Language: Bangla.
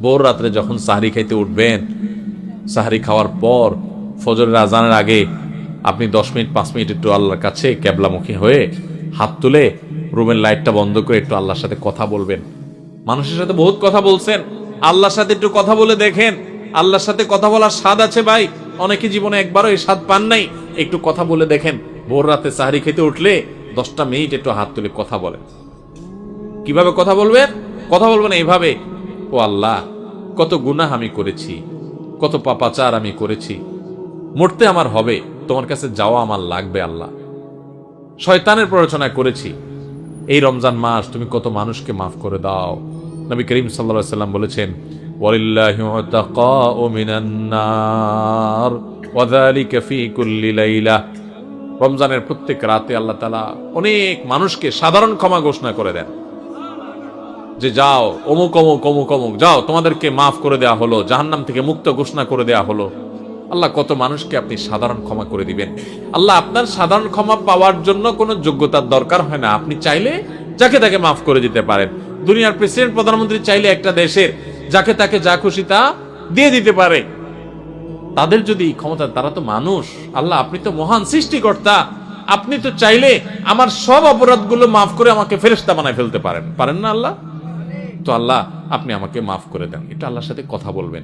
ভোর রাত্রে যখন সাহরি খাইতে উঠবেন, সাহরি খাওয়ার পর ফজরের আজানের আগে আপনি 10 মিনিট 5 মিনিট একটু আল্লাহর কাছে ক্যাবলামুখী হয়ে হাত তুলে রুমের লাইটটা বন্ধ করে একটু আল্লাহর সাথে কথা বলবেন। মানুষের সাথে বহুত কথা বলছেন, আল্লাহর সাথে একটু কথা বলে দেখেন। আল্লাহর সাথে কথা বলার স্বাদ আছে ভাই, অনেকে জীবনে একবারও এই স্বাদ পান নাই। একটু কথা বলে দেখেন। ভোর রাতে সাহরি খেতে উঠলে 10টা মিনিট একটু হাত তুলে কথা বলেন। কিভাবে কথা বলবেন? কথা বলবেন এইভাবে, ও আল্লাহ, কত গুনাহ আমি করেছি, কত পাপাচার আমি করেছি, মরতে আমার হবে, তোমার কাছে যাওয়া আমার লাগবে আল্লাহ। শয়তানের প্ররোচনা করেছি, এই রমজান মাস তুমি কত মানুষকে মাফ করে দাও। নবী করিম সাল্লাল্লাহু আলাইহি ওয়াসাল্লাম বলেছেন, ওয়ালিল্লাহি উতাকাউ মিনান নার ওয়া যালিকা ফি কুল্লি লাইলা। রমজানের প্রত্যেক রাতে আল্লাহ তাআলা অনেক মানুষকে সাধারণ ক্ষমা ঘোষণা করে দেন, যে যাও অমুক অমুক অমুক অমুক, যাও তোমাদেরকে মাফ করে দেয়া হলো, জাহান্নাম থেকে মুক্ত ঘোষণা করে দেয়া হলো। আল্লাহ কত মানুষকে আপনি সাধারণ ক্ষমা করে দিবেন। আল্লাহ আপনার সাধারণ ক্ষমা পাওয়ার জন্য কোনো যোগ্যতার দরকার হয় না, আপনি চাইলে যাকে তাকে মাফ করে দিতে পারেন। দুনিয়ার প্রেসিডেন্ট প্রধানমন্ত্রী চাইলে একটা দেশের যাকে তাকে যা খুশি তা দিয়ে দিতে পারে। তাদের যদি ক্ষমতা, তারা তো মানুষ। আল্লাহ আপনি তো মহান সৃষ্টিকর্তা, আপনি তো চাইলে আমার সব অপরাধগুলো মাফ করে আমাকে ফেরেশতা বানায় ফেলতে পারেন, পারেন না আল্লাহ? তো আল্লাহ আপনি আমাকে মাফ করে দেন, এটা আল্লাহর সাথে কথা বলবেন।